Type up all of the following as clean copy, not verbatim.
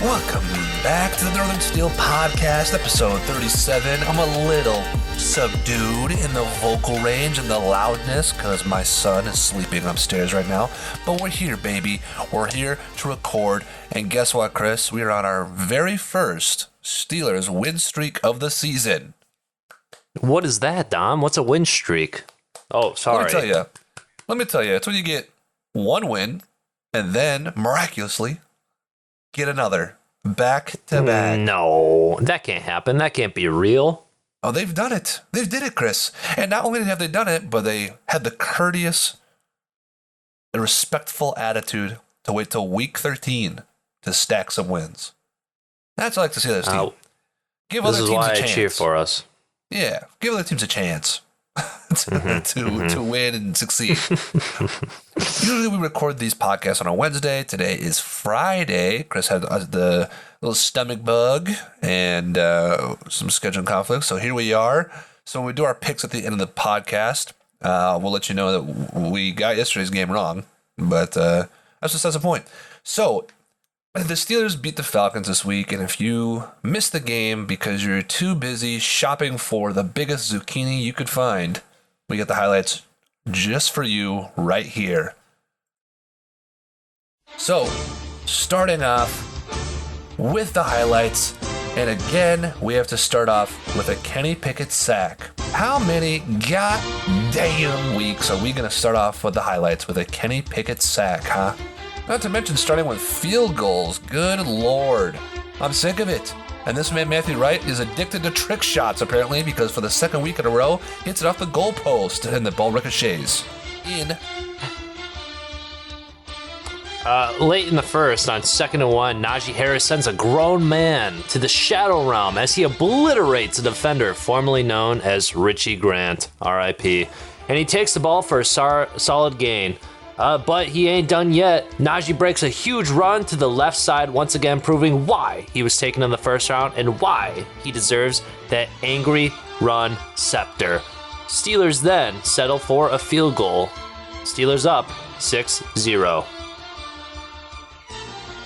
Welcome back to the Northern Steel Podcast, episode 37. I'm a little subdued in the vocal range and the loudness because my son is sleeping upstairs right now. But we're here, baby. We're here to record. And guess what, Chris? We are on our very first Steelers win streak of the season. What is that, Dom? What's a win streak? Oh, sorry. Let me tell you. It's when you get one win and then, miraculously, get another back to back. No, that can't happen. That can't be real. Oh, they've done it. They did it, Chris. And not only have they done it, but they had the courteous and respectful attitude to wait till week 13 to stack some wins. That's what I like to see this team. Give other teams a chance. This is why I cheer for us. Yeah, give other teams a chance to win and succeed. Usually we record these podcasts on a Wednesday. Today is Friday. Chris had the little stomach bug and some scheduling conflicts. So here we are. So when we do our picks at the end of the podcast, we'll let you know that we got yesterday's game wrong. But that's just the point. So the Steelers beat the Falcons this week, and if you missed the game because you're too busy shopping for the biggest zucchini you could find, we got the highlights just for you right here. So, starting off with the highlights, and again, we have to start off with a Kenny Pickett sack. How many goddamn weeks are we going to start off with the highlights with a Kenny Pickett sack, huh? Not to mention starting with field goals. Good Lord. I'm sick of it. And this man, Matthew Wright, is addicted to trick shots, apparently, because for the second week in a row, hits it off the goalpost and the ball ricochets. Late in the first, on 2nd and 1, Najee Harris sends a grown man to the Shadow Realm as he obliterates a defender formerly known as Richie Grant, R.I.P. And he takes the ball for a solid gain. But he ain't done yet. Najee breaks a huge run to the left side, once again proving why he was taken in the first round and why he deserves that angry run scepter. Steelers then settle for a field goal. Steelers up 6-0.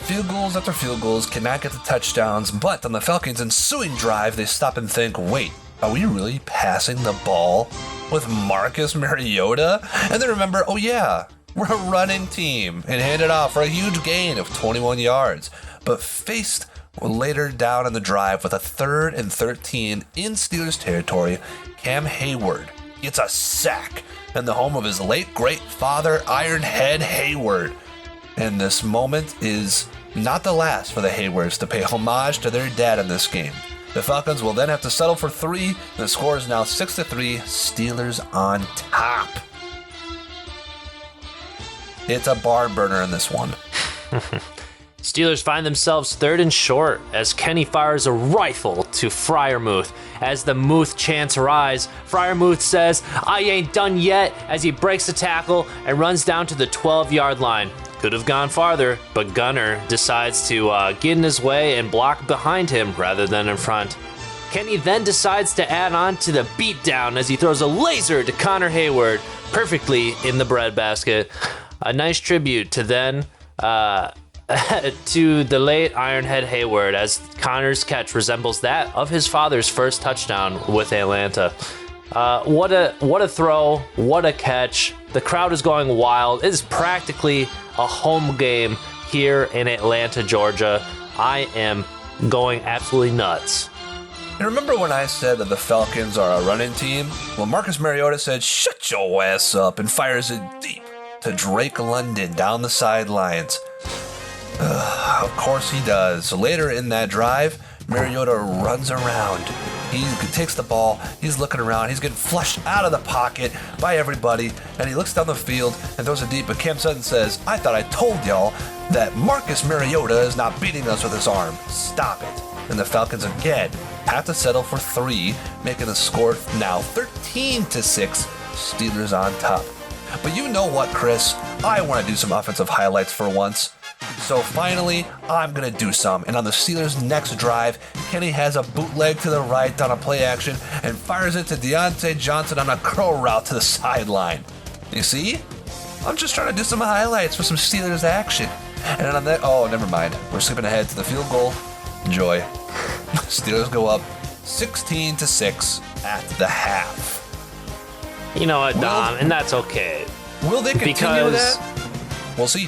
Field goals after field goals cannot get the touchdowns, but on the Falcons' ensuing drive, they stop and think, wait, are we really passing the ball with Marcus Mariota? And then remember, oh yeah, we're a running team, and hand it off for a huge gain of 21 yards. But faced later down in the drive with a 3rd and 13 in Steelers territory, Cam Hayward gets a sack in the home of his late great father, Ironhead Hayward. And this moment is not the last for the Haywards to pay homage to their dad in this game. The Falcons will then have to settle for 3, and the score is now 6-3, Steelers on top. It's a barn burner in this one. Steelers find themselves 3rd and short as Kenny fires a rifle to Freiermuth. As the Muth chants rise, Freiermuth says, "I ain't done yet," as he breaks the tackle and runs down to the 12-yard line. Could have gone farther, but Gunner decides to get in his way and block behind him rather than in front. Kenny then decides to add on to the beatdown as he throws a laser to Connor Hayward perfectly in the breadbasket. A nice tribute to then to the late Ironhead Hayward, as Connor's catch resembles that of his father's first touchdown with Atlanta. What a throw, what a catch. The crowd is going wild. It is practically a home game here in Atlanta, Georgia. I am going absolutely nuts. And remember when I said that the Falcons are a running team? Well, Marcus Mariota said, "Shut your ass up," and fires it deep to Drake London down the sidelines. Of course he does. So later in that drive, Mariota runs around. He takes the ball, he's looking around, he's getting flushed out of the pocket by everybody, and he looks down the field and throws it deep, but Cam Sutton says, "I thought I told y'all that Marcus Mariota is not beating us with his arm. Stop it." And the Falcons again have to settle for 3, making the score now 13-6, Steelers on top. But you know what, Chris? I want to do some offensive highlights for once. So finally, I'm going to do some. And on the Steelers' next drive, Kenny has a bootleg to the right on a play action and fires it to Deontay Johnson on a curl route to the sideline. You see? I'm just trying to do some highlights for some Steelers action. And on that, oh, never mind. We're skipping ahead to the field goal. Enjoy. Steelers go up 16-6 at the half. You know what, Dom, and that's okay. Will they continue that? We'll see.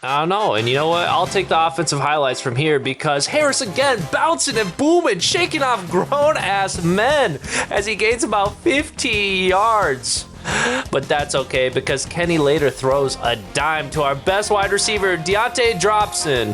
I don't know, and you know what? I'll take the offensive highlights from here because Harris again bouncing and booming, shaking off grown-ass men as he gains about 50 yards. But that's okay because Kenny later throws a dime to our best wide receiver, Deontay Dropson.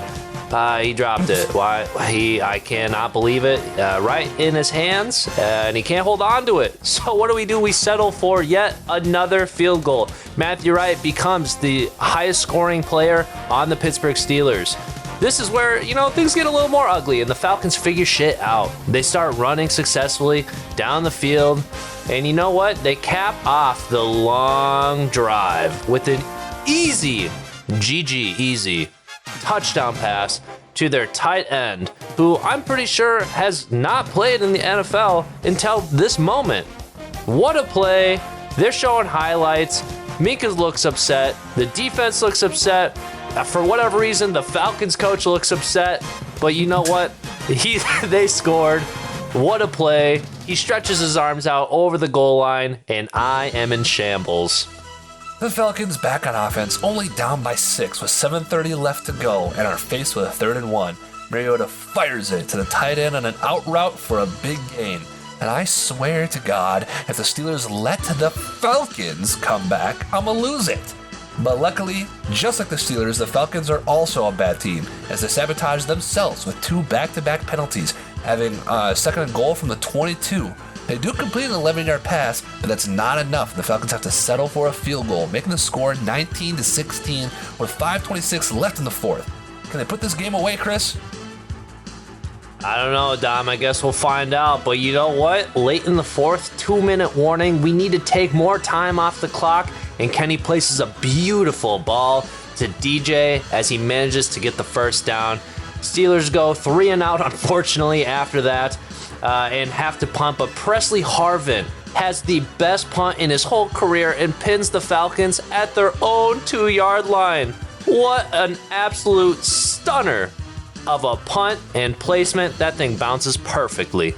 He dropped it. Why? I cannot believe it. Right in his hands, and he can't hold on to it. So what do? We settle for yet another field goal. Matthew Wright becomes the highest scoring player on the Pittsburgh Steelers. This is where, things get a little more ugly, and the Falcons figure shit out. They start running successfully down the field, and you know what? They cap off the long drive with an easy touchdown pass to their tight end, who I'm pretty sure has not played in the NFL until this moment. What a play. They're showing highlights. Mika looks upset. The defense looks upset. For whatever reason, the Falcons coach looks upset. But you know what? They scored. What a play. He stretches his arms out over the goal line, and I am in shambles. The Falcons back on offense, only down by 6 with 7:30 left to go, and are faced with a 3rd and 1. Mariota fires it to the tight end on an out route for a big gain. And I swear to God, if the Steelers let the Falcons come back, I'ma lose it. But luckily, just like the Steelers, the Falcons are also a bad team, as they sabotage themselves with 2 back-to-back penalties, having a 2nd and goal from the 22. They do complete an 11-yard pass, but that's not enough. The Falcons have to settle for a field goal, making the score 19-16 with 5:26 left in the 4th. Can they put this game away, Chris? I don't know, Dom. I guess we'll find out. But you know what? Late in the 4th, 2-minute warning. We need to take more time off the clock. And Kenny places a beautiful ball to DJ as he manages to get the first down. Steelers go 3 and out, unfortunately, after that. And have to punt, but Presley Harvin has the best punt in his whole career and pins the Falcons at their own 2-yard line. What an absolute stunner of a punt and placement. That thing bounces perfectly.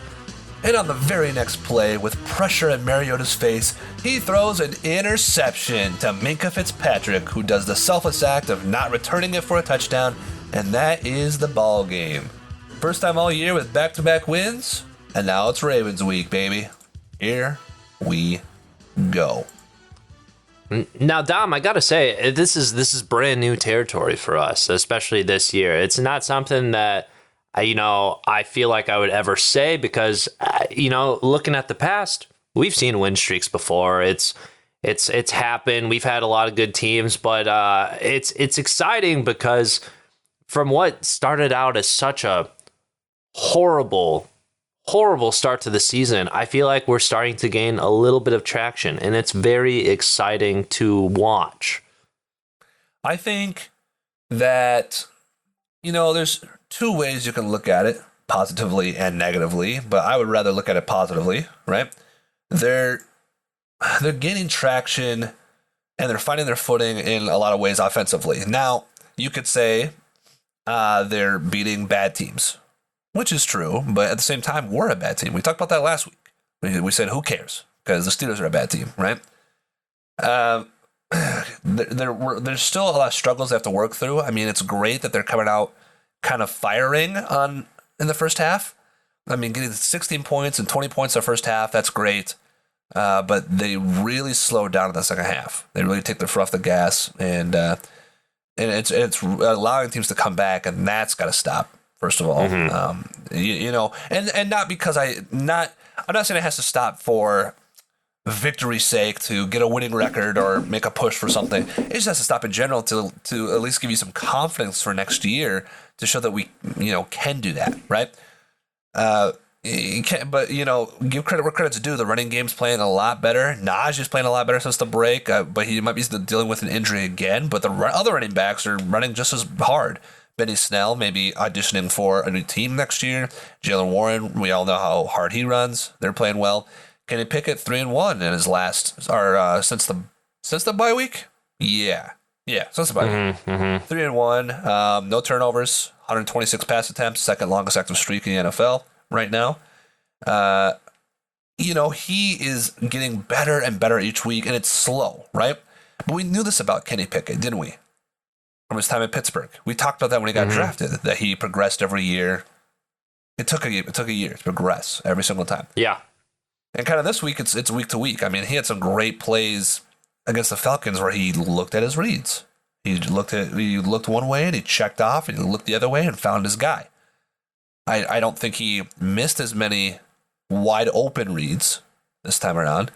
And on the very next play, with pressure at Mariota's face, he throws an interception to Minkah Fitzpatrick, who does the selfless act of not returning it for a touchdown, and that is the ball game. First time all year with back-to-back wins. And now it's Ravens week, baby. Here we go. Now, Dom, I gotta say, this is brand new territory for us, especially this year. It's not something that I feel like I would ever say because looking at the past, we've seen win streaks before. It's happened. We've had a lot of good teams, but it's exciting because from what started out as such a horrible start to the season, I feel like we're starting to gain a little bit of traction, and it's very exciting to watch. I think that, there's 2 ways you can look at it, positively and negatively, but I would rather look at it positively, right? They're gaining traction, and they're finding their footing in a lot of ways offensively. Now, you could say they're beating bad teams, which is true, but at the same time, we're a bad team. We talked about that last week. We said, who cares? Because the Steelers are a bad team, right? There's still a lot of struggles they have to work through. I mean, it's great that they're coming out kind of firing in the first half. I mean, getting 16 points and 20 points in the first half, that's great. But they really slowed down in the second half. They really take their foot off the gas, and it's allowing teams to come back, and that's got to stop. First of all, and not because I'm not saying it has to stop for victory's sake to get a winning record or make a push for something. It just has to stop in general to at least give you some confidence for next year to show that we can do that, right? You can't, but give credit where credit's due. The running game's playing a lot better. Najee's playing a lot better since the break, but he might be dealing with an injury again. But the other running backs are running just as hard. Benny Snell may be auditioning for a new team next year. Jalen Warren, we all know how hard he runs. They're playing well. Kenny Pickett 3-1 in his last, since the bye week. Yeah, Yeah, so that's about it. 3-1, no turnovers, 126 pass attempts, second longest active streak in the NFL right now. He is getting better and better each week, and it's slow, right? But we knew this about Kenny Pickett, didn't we? From his time at Pittsburgh. We talked about that when he got drafted, that he progressed every year. It took a year to progress every single time. Yeah. And kind of this week, it's week to week. I mean, he had some great plays against the Falcons where he looked at his reads. He looked one way and he checked off, and he looked the other way and found his guy. I don't think he missed as many wide open reads this time around.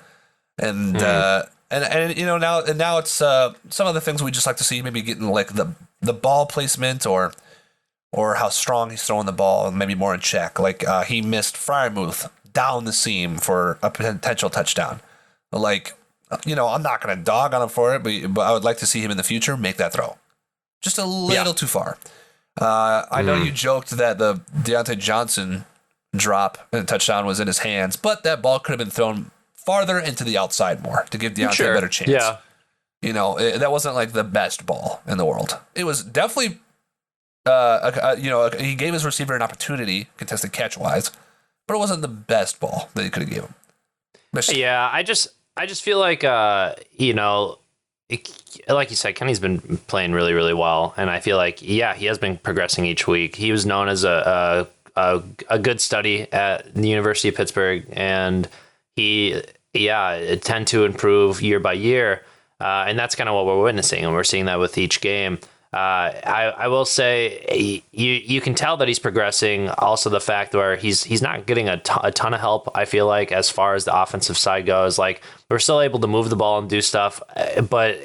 And now it's some of the things we just like to see, maybe getting like the ball placement or how strong he's throwing the ball, maybe more in check. Like he missed Freiermuth down the seam for a potential touchdown. Like, I'm not going to dog on him for it, but I would like to see him in the future make that throw. Just a little too far. I know you joked that the Deontay Johnson drop and touchdown was in his hands, but that ball could have been thrown farther into the outside more to give Deontay a better chance. Yeah. That wasn't like the best ball in the world. It was definitely, he gave his receiver an opportunity, contested catch wise, but it wasn't the best ball that he could have given him. Yeah, I just feel like, like you said, Kenny's been playing really, really well, and I feel like, he has been progressing each week. He was known as a good study at the University of Pittsburgh, and he tend to improve year by year, and that's kind of what we're witnessing, and we're seeing that with each game. I will say you can tell that he's progressing. Also, the fact where he's not getting a ton of help, I feel like, as far as the offensive side goes. Like, we're still able to move the ball and do stuff, but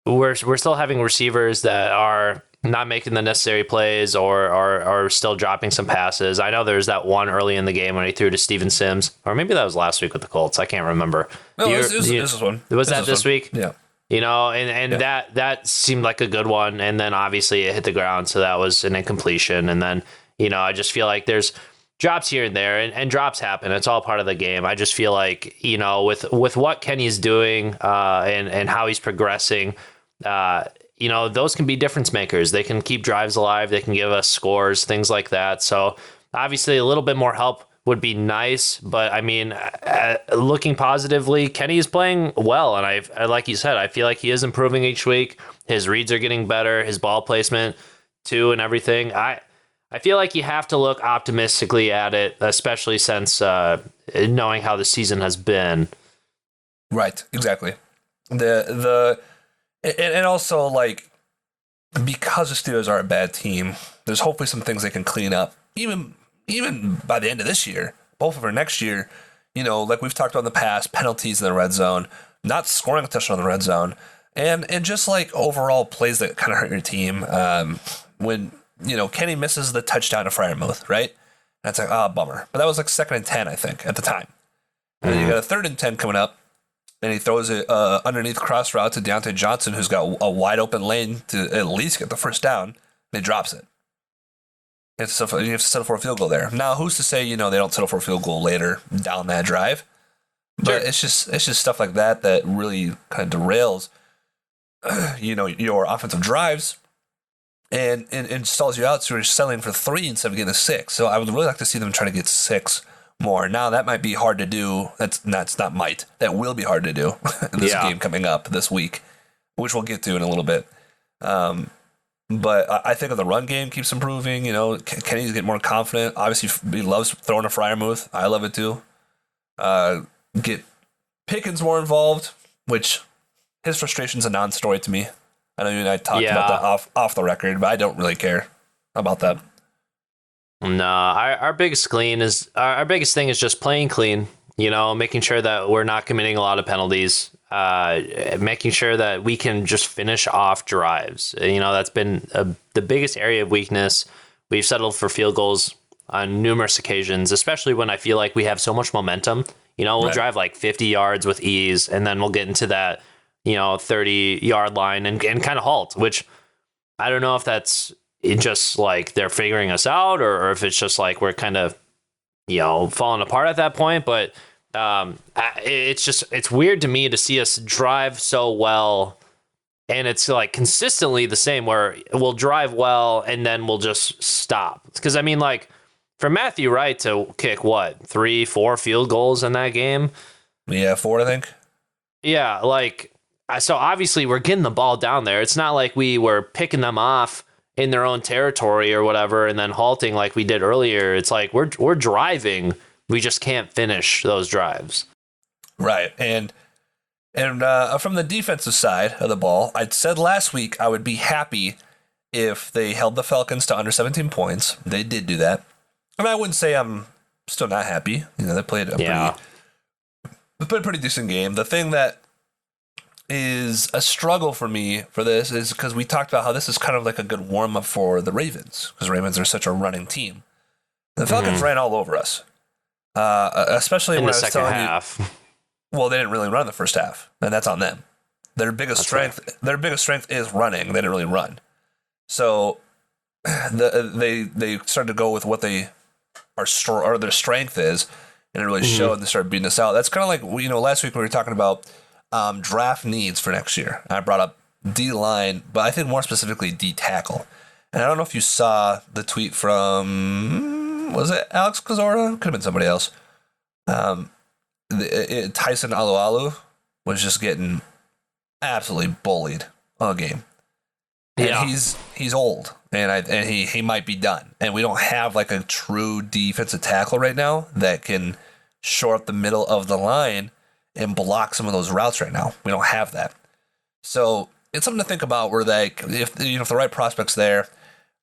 we're still having receivers that are not making the necessary plays or are still dropping some passes. I know there's that one early in the game when he threw to Steven Sims, or maybe that was last week with the Colts. I can't remember. No, this one. Was that this week? Yeah. That seemed like a good one. And then obviously it hit the ground. So that was an incompletion. And then, I just feel like there's drops here and there, and drops happen. It's all part of the game. I just feel like, with what Kenny's doing and how he's progressing, those can be difference makers. They can keep drives alive. They can give us scores, things like that. So obviously a little bit more help would be nice, but I mean, looking positively, Kenny is playing well, and I like you said, I feel like he is improving each week. His reads are getting better, his ball placement too, and everything. I feel like you have to look optimistically at it, especially since knowing how the season has been. Right, exactly. And also, like, because the Steelers are a bad team, there's hopefully some things they can clean up, even by the end of this year, both of our next year. Like we've talked about in the past, penalties in the red zone, not scoring a touchdown in the red zone, and just like overall plays that kind of hurt your team. When Kenny misses the touchdown to Freiermuth, right? And it's like, bummer. But that was like 2nd and 10, I think, at the time. And then you got a 3rd and 10 coming up, and he throws it underneath cross route to Deontay Johnson, who's got a wide open lane to at least get the first down, and he drops it. You have to settle for a field goal there. Now, who's to say, they don't settle for a field goal later down that drive? But it's just stuff like that really kind of derails, your offensive drives and stalls you out. So you're settling for 3 instead of getting a 6. So I would really like to see them try to get 6 more. Now, that might be hard to do. That will be hard to do in this game coming up this week, which we'll get to in a little bit. But I think if the run game keeps improving, Kenny's getting more confident. Obviously, he loves throwing a Freiermuth. I love it too. Get Pickens more involved, which his frustration's a non-story to me. I know you and I talked about that off the record, but I don't really care about that. No, our biggest thing is just playing clean. Making sure that we're not committing a lot of penalties. Making sure that we can just finish off drives. That's been the biggest area of weakness. We've settled for field goals on numerous occasions, especially when I feel like we have so much momentum. We'll drive like 50 yards with ease, and then we'll get into that, 30-yard line and kind of halt, which I don't know if that's just like they're figuring us out or if it's just like we're kind of, falling apart at that point. But it's weird to me to see us drive so well And it's like consistently the same where we'll drive well and then we'll just stop. Because, I mean, like, for Matthew Wright to kick, 3-4 field goals in that game? Yeah, 4, I think. Yeah, like, so obviously we're getting the ball down there. It's not like we were picking them off in their own territory or whatever and then halting like we did earlier. It's like we're driving. We just can't finish those drives. Right. And from the defensive side of the ball, I'd said last week I would be happy if they held the Falcons to under 17 points. They did do that. I mean, I wouldn't say I'm still not happy. You know, they played a pretty decent game. The thing that is a struggle for me for this is because we talked about how this is kind of like a good warm-up for the Ravens, because Ravens are such a running team. The Falcons ran all over us, especially in when the I was second telling half. you. Well, they didn't really run the first half, and that's on them. Their biggest strength is running. They didn't really run, so they started to go with what they are their strength is, and it really showed. And they started beating us out. That's kind of like last week we were talking about draft needs for next year. I brought up D line, but I think more specifically D tackle. And I don't know if you saw the tweet from was it Alex Kozora? Could have been somebody else. Tyson Alualu was just getting absolutely bullied all game. And he's old, and he might be done. And we don't have like a true defensive tackle right now that can shore up the middle of the line and block some of those routes right now. We don't have that. So it's something to think about where if the right prospect's there,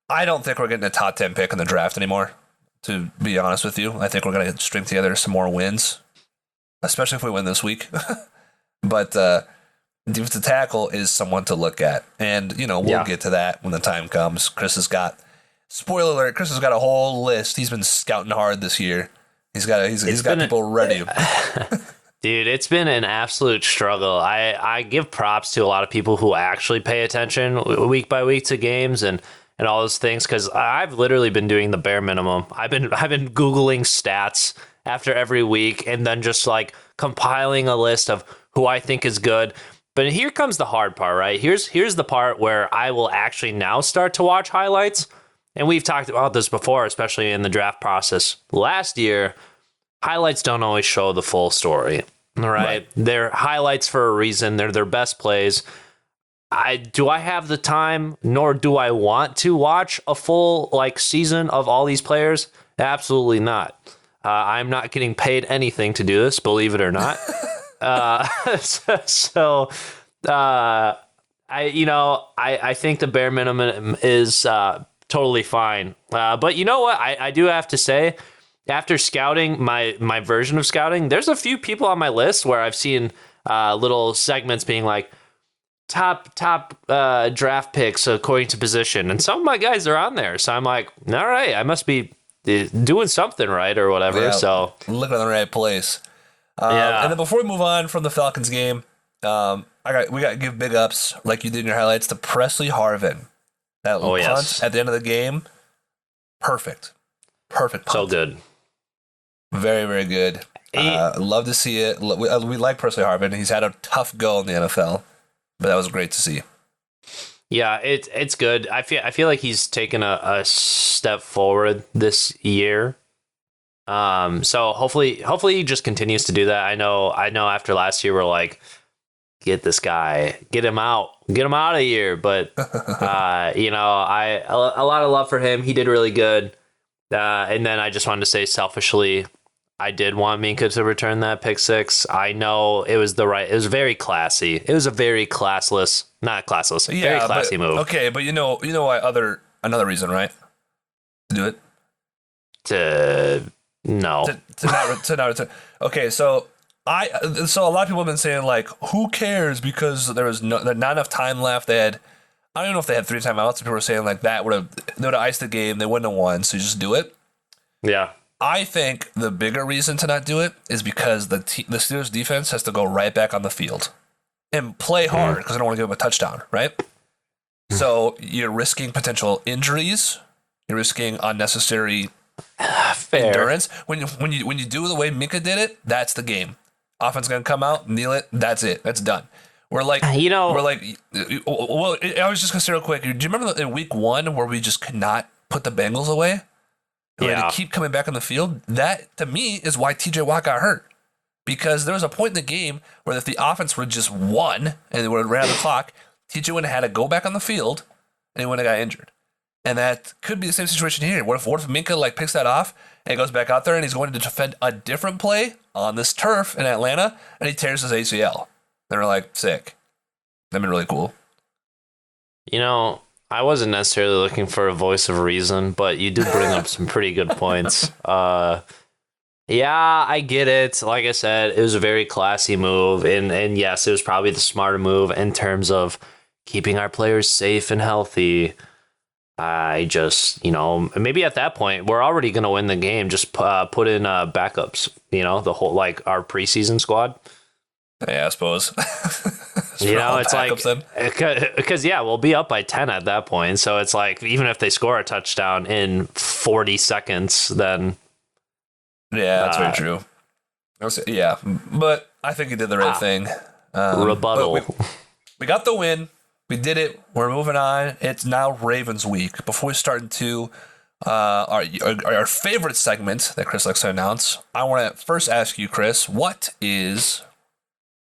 I don't think we're getting a top 10 pick in the draft anymore, to be honest with you. I think we're going to string together some more wins, especially if we win this week. But defensive tackle is someone to look at. And, we'll get to that when the time comes. Spoiler alert, Chris has got a whole list. He's been scouting hard this year. He's got people ready. Dude, it's been an absolute struggle. I give props to a lot of people who actually pay attention week by week to games and all those things, because I've literally been doing the bare minimum. I've been Googling stats after every week and then just like compiling a list of who I think is good. But here comes the hard part, right? Here's the part where I will actually now start to watch highlights. And we've talked about this before, especially in the draft process. Last year, highlights don't always show the full story, right? They're highlights for a reason. They're their best plays. Do I have the time, nor do I want to watch a full season of all these players? Absolutely not. I'm not getting paid anything to do this, believe it or not. I think the bare minimum is totally fine. But you know what? I do have to say, after scouting, my version of scouting, there's a few people on my list where I've seen little segments being like top draft picks according to position, and some of my guys are on there. So I'm like, all right, I must be doing something right or whatever. Yeah, so looking in the right place. And then before we move on from the Falcons game, we got to give big ups, like you did in your highlights, to Presley Harvin. That punt at the end of the game, perfect punt. So good. Very, very good. Love to see it. We like Presley Harvin. He's had a tough go in the NFL, but that was great to see. Yeah, it's good. I feel like he's taken a step forward this year. So hopefully he just continues to do that. I know after last year we're like, get this guy, get him out of here. But a lot of love for him. He did really good. And then I just wanted to say selfishly, I did want Minka to return that pick six. I know it was very classy. It was a very very classy move. Okay, but you know why another reason, right? To do it? To not return. Okay, so a lot of people have been saying like, who cares, because there was not enough time left. I don't even know if they had 3 timeouts. People were saying like they would have iced the game. They wouldn't have won. So you just do it. Yeah. I think the bigger reason to not do it is because the Steelers defense has to go right back on the field and play hard because they don't want to give up a touchdown, right? So you're risking potential injuries. You're risking unnecessary endurance. When you do the way Minka did it, that's the game. Offense going to come out, kneel it. That's it. That's done. We're like, You know, we're like, well, I was just gonna say real quick. Do you remember in week 1 where we just could not put the Bengals away? Where yeah. they keep coming back on the field. That to me is why TJ Watt got hurt. Because there was a point in the game where if the offense would have just won and they would have ran out the clock, TJ would have had to go back on the field and he would have got injured. And that could be the same situation here. What if Minka picks that off and he goes back out there and he's going to defend a different play on this turf in Atlanta and he tears his ACL? They're like, sick. That'd be really cool. You know, I wasn't necessarily looking for a voice of reason, but you did bring up some pretty good points. Yeah, I get it. Like I said, it was a very classy move. And yes, it was probably the smarter move in terms of keeping our players safe and healthy. I just, maybe at that point, we're already going to win the game. Just put in backups, the whole, like, our preseason squad. Yeah, I suppose. It's like, because, we'll be up by 10 at that point. So it's like, even if they score a touchdown in 40 seconds, then... Yeah, that's very true. Yeah, but I think he did the right thing. Rebuttal. We got the win. We did it. We're moving on. It's now Ravens week. Before we start into our favorite segment that Chris likes to announce, I want to first ask you, Chris, what is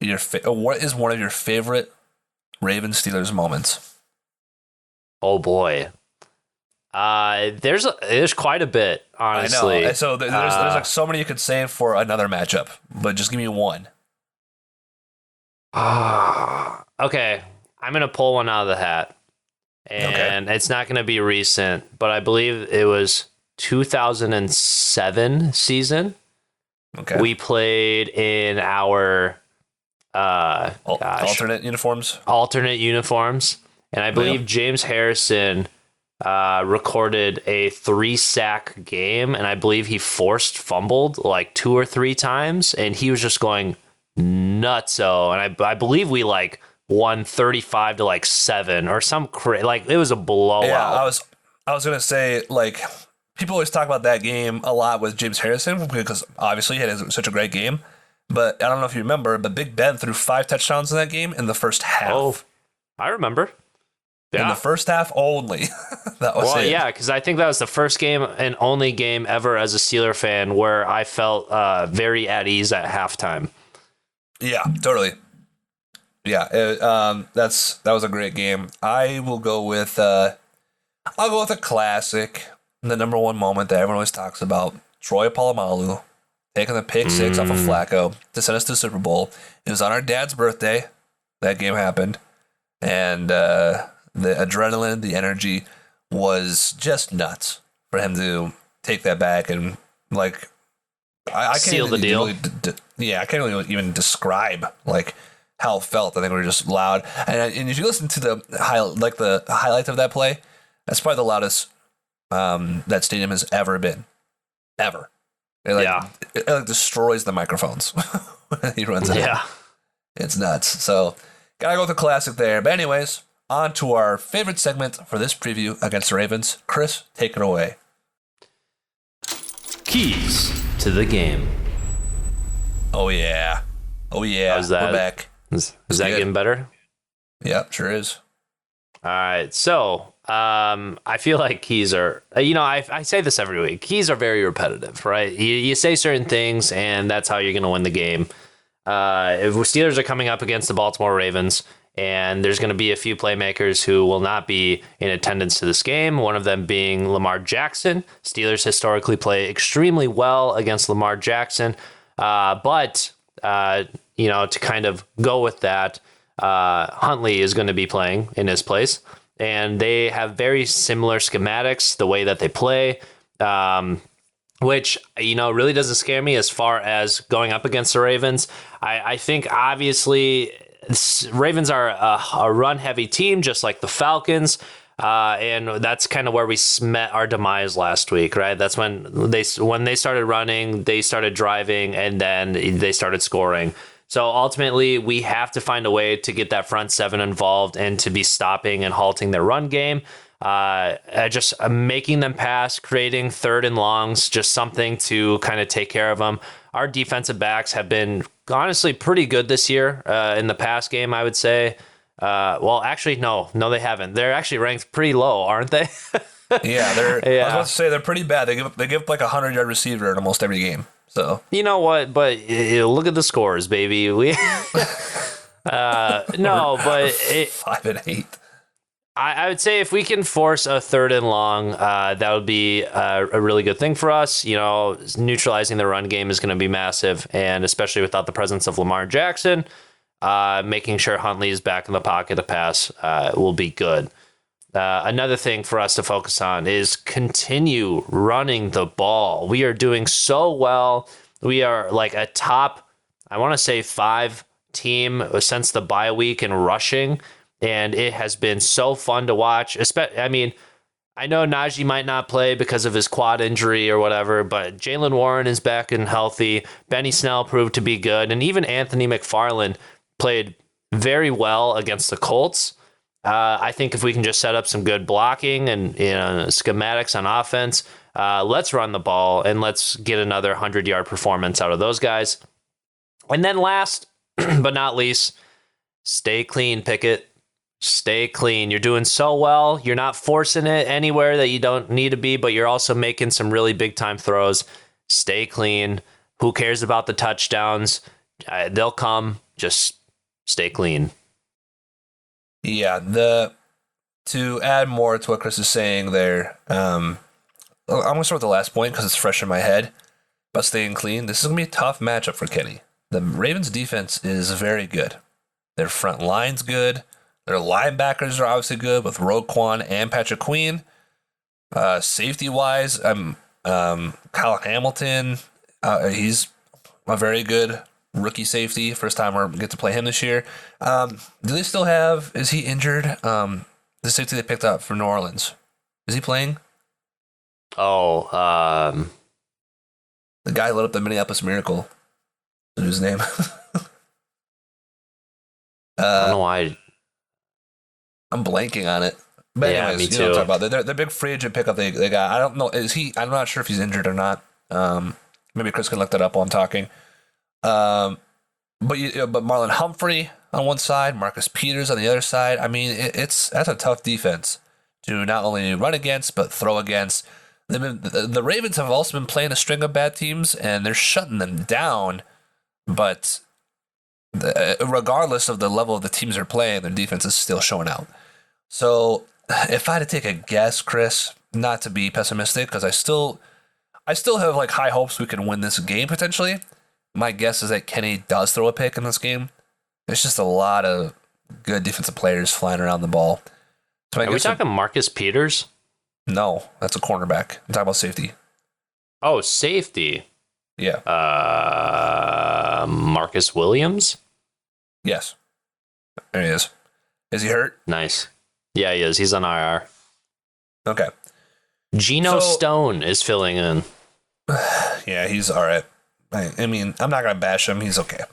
one of your favorite Ravens Steelers moments? Oh boy. There's quite a bit, honestly. I know. So there's like so many you could say for another matchup, but just give me one. Okay. I'm going to pull one out of the hat. And It's not going to be recent, but I believe it was 2007 season. Okay. We played in our alternate uniforms. And I believe James Harrison recorded a 3-sack game, and I believe he fumbled like 2 or 3 times, and he was just going nutso. And I believe we won 35-7 or some it was a blowout. Yeah, I was gonna say, people always talk about that game a lot with James Harrison because obviously he had such a great game. But I don't know if you remember, but Big Ben threw 5 touchdowns in that game in the first half. Oh, I remember. Yeah. In the first half only. That was it. Yeah, because I think that was the first game and only game ever as a Steeler fan where I felt very at ease at halftime. Yeah, totally. Yeah, that was a great game. I will go with I'll go with a classic, the number one moment that everyone always talks about. Troy Polamalu taking the pick 6 off of Flacco to send us to the Super Bowl. It was on our dad's birthday. That game happened, and the adrenaline, the energy was just nuts for him to take that back and I can't seal the deal. I can't really even describe how it felt. I think we were just loud. And if you listen to the highlights of that play, that's probably the loudest that stadium has ever been. Ever. It destroys the microphones when he runs it. Yeah. It's nuts. So, gotta go with the classic there. But anyways, on to our favorite segment for this preview against the Ravens. Chris, take it away. Keys to the game. Oh, yeah. How's that? We're back. Is that getting better? Yeah, sure is. All right. So, I feel like keys are, I say this every week. Keys are very repetitive, right? You say certain things, and that's how you're going to win the game. If Steelers are coming up against the Baltimore Ravens, and there's going to be a few playmakers who will not be in attendance to this game, one of them being Lamar Jackson. Steelers historically play extremely well against Lamar Jackson, but to kind of go with that, Huntley is going to be playing in his place, and they have very similar schematics, the way that they play, which, really doesn't scare me as far as going up against the Ravens. I think, obviously, Ravens are a run-heavy team, just like the Falcons, and that's kind of where we met our demise last week, right? That's when they started running, they started driving, and then they started scoring. So ultimately, we have to find a way to get that front seven involved and to be stopping and halting their run game. Just making them pass, creating 3rd and longs, just something to kind of take care of them. our defensive backs have been honestly pretty good this year. In the past game, I would say. Well, actually, no, they haven't. They're actually ranked pretty low, aren't they? Yeah, I was Yeah. about to say they're pretty bad. They give up like a 100-yard receiver in almost every game. So You know what? But look at the scores, baby. We no, but 5-8. I would say if we can force a 3rd and long, that would be a really good thing for us. You know, neutralizing the run game is going to be massive, and especially without the presence of Lamar Jackson, making sure Huntley is back in the pocket to pass will be good. Another thing for us to focus on is continue running the ball. We are doing so well. We are like a top, I want to say 5 team since the bye week in rushing. And it has been so fun to watch. I mean, I know Najee might not play because of his quad injury or whatever, but Jalen Warren is back and healthy. Benny Snell proved to be good. And even Anthony McFarland played very well against the Colts. I think if we can just set up some good blocking and schematics on offense, let's run the ball and let's get another 100-yard performance out of those guys. And then last but not least, stay clean, Pickett. Stay clean. You're doing so well. You're not forcing it anywhere that you don't need to be, but you're also making some really big time throws. Stay clean. Who cares about the touchdowns? They'll come. Just stay clean. Yeah, to add more to what Chris is saying there, I'm going to start with the last point because it's fresh in my head about staying clean. This is going to be a tough matchup for Kenny. The Ravens defense is very good. Their front line's good. Their linebackers are obviously good with Roquan and Patrick Queen. Safety-wise, Kyle Hamilton, he's a very good rookie safety. First time we get to play him this year. Do they still have, is he injured? The safety they picked up for New Orleans. Is he playing? Oh, The guy who lit up the Minneapolis Miracle. What's his name? I don't know why. I'm blanking on it. But Yeah, anyways, me you know what too. I'm talking about. They're big free agent pickup they got. I don't know. I'm not sure if he's injured or not. Maybe Chris can look that up while I'm talking. But Marlon Humphrey on one side, Marcus Peters on the other side. I mean, that's a tough defense to not only run against but throw against. The Ravens have also been playing a string of bad teams, and they're shutting them down. But regardless of the level of the teams they're playing, their defense is still showing out. So if I had to take a guess, Chris, not to be pessimistic, because I still have like high hopes we can win this game potentially. My guess is that Kenny does throw a pick in this game. There's just a lot of good defensive players flying around the ball. So Are we talking Marcus Peters? No, that's a cornerback. I'm talking about safety. Oh, safety. Yeah. Marcus Williams? Yes. There he is. Is he hurt? Nice. Yeah, he is. He's on IR. Okay. Geno Stone is filling in. Yeah, he's all right. I mean, I'm not going to bash him. He's okay.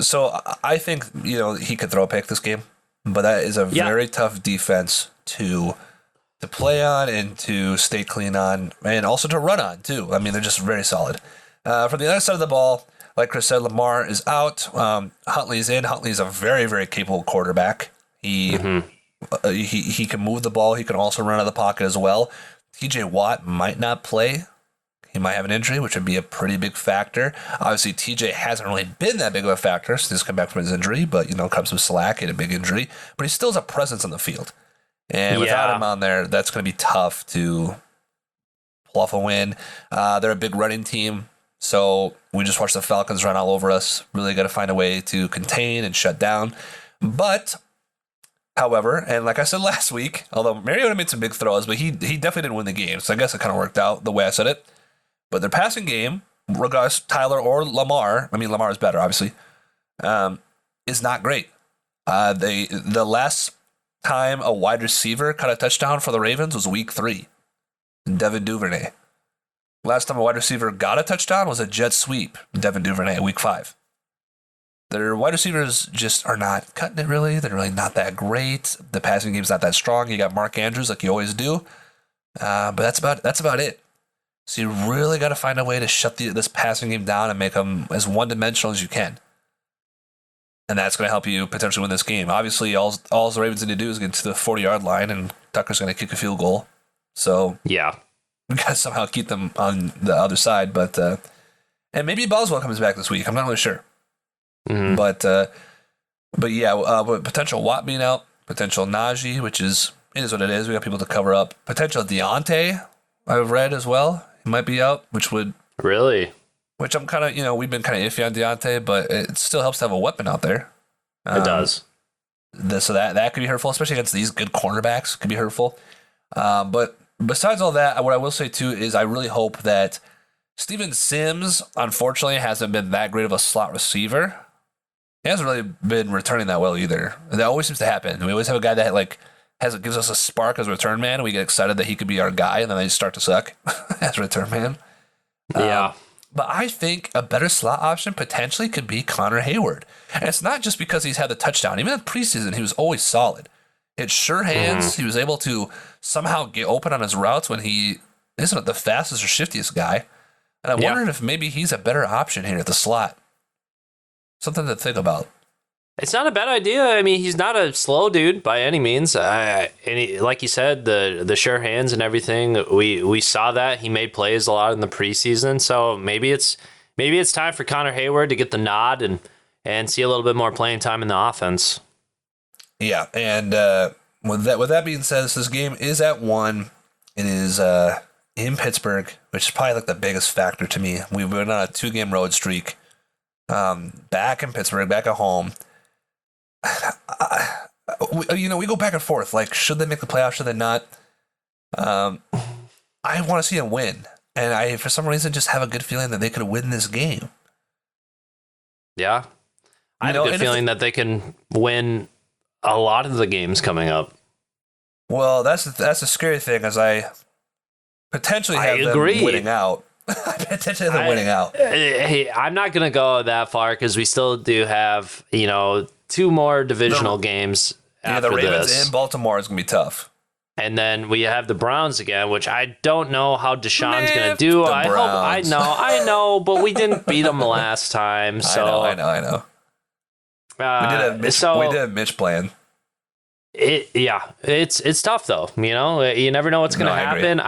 So I think, he could throw a pick this game, but that is a very tough defense to play on and to stay clean on, and also to run on, too. I mean, they're just very solid. From the other side of the ball, like Chris said, Lamar is out. Huntley's in. Huntley's a very, very capable quarterback. He can move the ball. He can also run out of the pocket as well. TJ Watt might not play. He might have an injury, which would be a pretty big factor. Obviously, TJ hasn't really been that big of a factor since he's come back from his injury, but, comes with slack, he had a big injury. But he still has a presence on the field. And without him on there, that's going to be tough to pull off a win. They're a big running team, so we just watched the Falcons run all over us. Really got to find a way to contain and shut down. But, however, and like I said last week, although Mariota made some big throws, but he definitely didn't win the game, so I guess it kind of worked out the way I said it. But their passing game, regardless Tyler or Lamar, I mean Lamar is better, obviously, is not great. The last time a wide receiver caught a touchdown for the Ravens was week 3. Devin Duvernay. Last time a wide receiver got a touchdown was a jet sweep. Devin Duvernay, week 5. Their wide receivers just are not cutting it really. They're really not that great. The passing game's not that strong. You got Mark Andrews like you always do. But that's about it. So you really got to find a way to shut this passing game down and make them as one-dimensional as you can. And that's going to help you potentially win this game. Obviously, all the Ravens need to do is get to the 40-yard line, and Tucker's going to kick a field goal. So yeah, we got to somehow keep them on the other side. But and maybe Boswell comes back this week. I'm not really sure. Mm-hmm. But yeah, potential Watt being out, potential Najee, which is what it is. We got people to cover up. Potential Deontay, I've read as well. He might be out, which I'm kind of, we've been kind of iffy on Deontay, but it still helps to have a weapon out there. It does. So that could be hurtful, especially against these good cornerbacks. Could be hurtful. But besides all that, what I will say too is I really hope that Steven Sims, unfortunately, hasn't been that great of a slot receiver. He hasn't really been returning that well either. That always seems to happen. We always have a guy that gives us a spark as a return man. We get excited that he could be our guy, and then they start to suck as a return man. Yeah. But I think a better slot option potentially could be Connor Hayward. And it's not just because he's had the touchdown. Even in preseason, he was always solid. He had sure hands. Mm-hmm. He was able to somehow get open on his routes when he isn't the fastest or shiftiest guy. And I'm wondering if maybe he's a better option here at the slot. Something to think about. It's not a bad idea. I mean, he's not a slow dude by any means. Like you said, the sure hands and everything. We saw that he made plays a lot in the preseason. So maybe it's time for Connor Hayward to get the nod and see a little bit more playing time in the offense. Yeah, and with that being said, this game is at 1. It is in Pittsburgh, which is probably the biggest factor to me. We've been on a 2-game road streak. Back in Pittsburgh, back at home. We go back and forth. Should they make the playoffs? Should they not? I want to see them win, and I, for some reason, just have a good feeling that they could win this game. Yeah, I have a good feeling that they can win a lot of the games coming up. Well, that's the scary thing, as I potentially have them winning out. Potentially them winning out. Hey, I'm not going to go that far because we still do have, 2 more divisional games after the Ravens this. in Baltimore is going to be tough. And then we have the Browns again, which I don't know how Deshaun's going to do. I know, but we didn't beat them last time. So I know. We did have Mitch playing. It's tough though. You never know what's going to happen.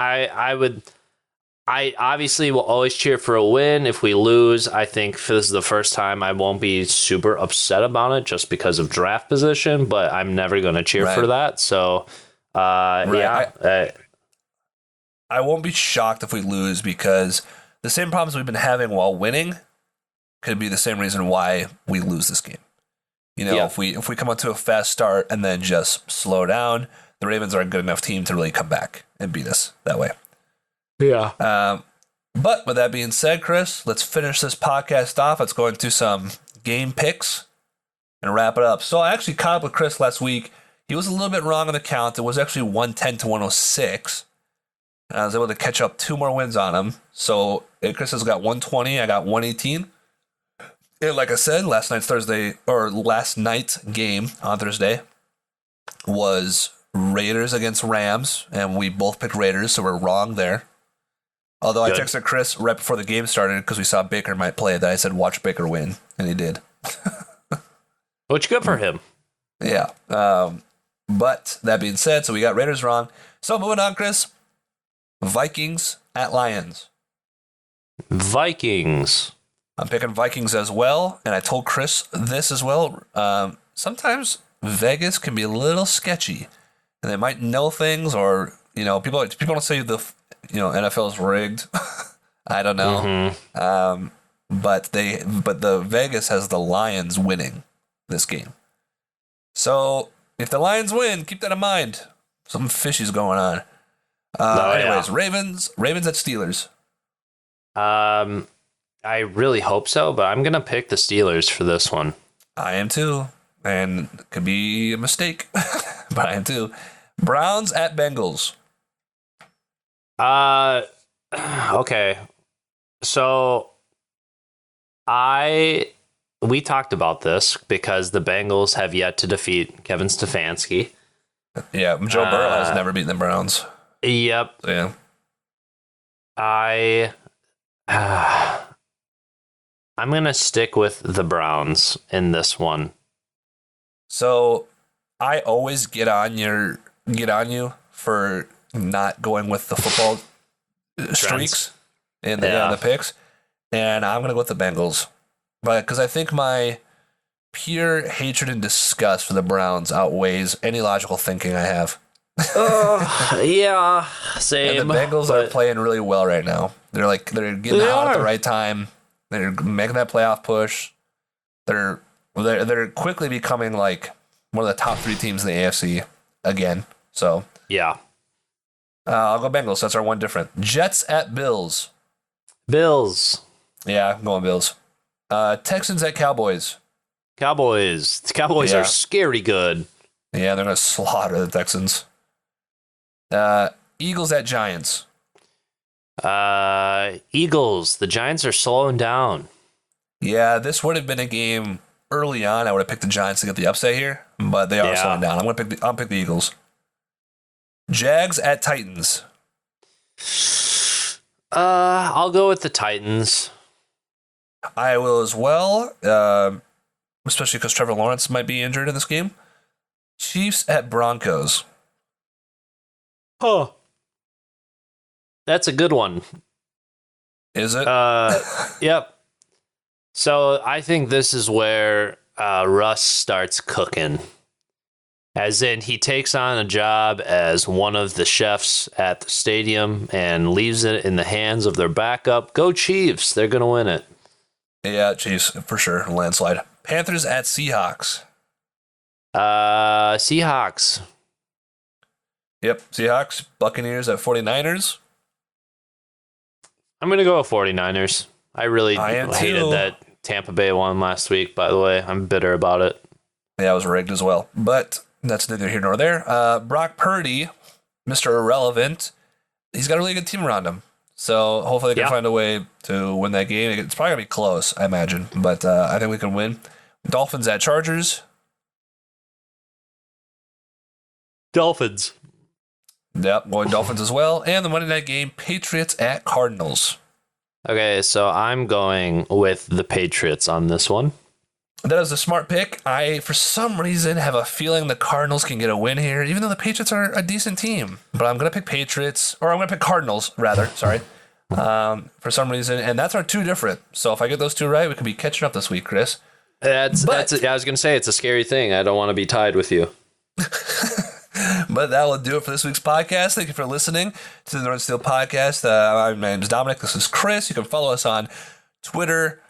I obviously will always cheer for a win. If we lose, I think this is the first time I won't be super upset about it just because of draft position, but I'm never going to cheer for that. So, I won't be shocked if we lose, because the same problems we've been having while winning could be the same reason why we lose this game. If we come out to a fast start and then just slow down, the Ravens are a good enough team to really come back and beat us that way. Yeah. But with that being said, Chris, let's finish this podcast off. Let's go into some game picks and wrap it up. So I actually caught up with Chris last week. He was a little bit wrong on the count. It was actually 110 to 106. And I was able to catch up 2 more wins on him. So Chris has got 120. I got 118. And like I said, last night's game on Thursday was Raiders against Rams, and we both picked Raiders, so we're wrong there. Although I texted Chris right before the game started because we saw Baker might play that I said, watch Baker win, and he did. Which good for him. Yeah. But that being said, so we got Raiders wrong. So moving on, Chris. Vikings at Lions. Vikings. I'm picking Vikings as well, and I told Chris this as well. Sometimes Vegas can be a little sketchy, and they might know things, or people want to say NFL is rigged. I don't know. Mm-hmm. But the Vegas has the Lions winning this game. So if the Lions win, keep that in mind. Something fishy's going on. Anyways, yeah. Ravens at Steelers. I really hope so, but I'm gonna pick the Steelers for this one. I am too, and it could be a mistake, but I am too. Browns at Bengals. Okay. So we talked about this because the Bengals have yet to defeat Kevin Stefanski. Yeah, Joe Burrow has never beaten the Browns. Yep. Yeah. I I'm gonna stick with the Browns in this one. So I always get on you for not going with the football streaks in the picks, and I'm gonna go with the Bengals, but because I think my pure hatred and disgust for the Browns outweighs any logical thinking I have. Yeah, same. And the Bengals are playing really well right now. They're getting hot at the right time. They're making that playoff push. They're quickly becoming like one of the top 3 teams in the AFC again. So yeah, I'll go Bengals. That's our one different. Jets at Bills. Bills. Yeah, I'm going Bills. Texans at Cowboys. Cowboys. The Cowboys are scary good. Yeah, they're gonna slaughter the Texans. Eagles at Giants. Eagles. The Giants are slowing down. Yeah, this would have been a game early on. I would have picked the Giants to get the upset here, but they are slowing down. I'll pick the Eagles. Jags at Titans. I'll go with the Titans. I will as well, especially because Trevor Lawrence might be injured in this game. Chiefs at Broncos. Oh, that's a good one. Is it? Yep. So I think this is where Russ starts cooking. As in, he takes on a job as one of the chefs at the stadium and leaves it in the hands of their backup. Go Chiefs. They're going to win it. Yeah, Chiefs, for sure. Landslide. Panthers at Seahawks. Seahawks. Yep, Seahawks. Buccaneers at 49ers. I'm going to go with 49ers. I really hated that Tampa Bay won last week, by the way. I'm bitter about it. Yeah, it was rigged as well. But that's neither here nor there. Brock Purdy, Mr. Irrelevant, he's got a really good team around him. So hopefully they can find a way to win that game. It's probably going to be close, I imagine. But I think we can win. Dolphins at Chargers. Dolphins. Yep, going Dolphins as well. And the Monday night game, Patriots at Cardinals. Okay, so I'm going with the Patriots on this one. That is a smart pick. I, for some reason, have a feeling the Cardinals can get a win here, even though the Patriots are a decent team. But I'm going to pick Patriots, or I'm going to pick Cardinals, rather. Sorry. For some reason. And that's our 2 different. So if I get those 2 right, we could be catching up this week, Chris. I was going to say, it's a scary thing. I don't want to be tied with you. But that will do it for this week's podcast. Thank you for listening to the North Steel Podcast. My name is Dominic. This is Chris. You can follow us on Twitter,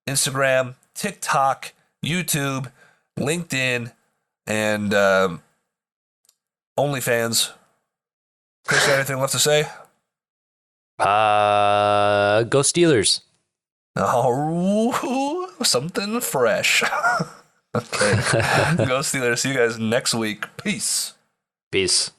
Instagram, TikTok, YouTube, LinkedIn, and OnlyFans. Chris, got anything left to say? Go Steelers. Oh, something fresh. Okay. Go Steelers. See you guys next week. Peace. Peace.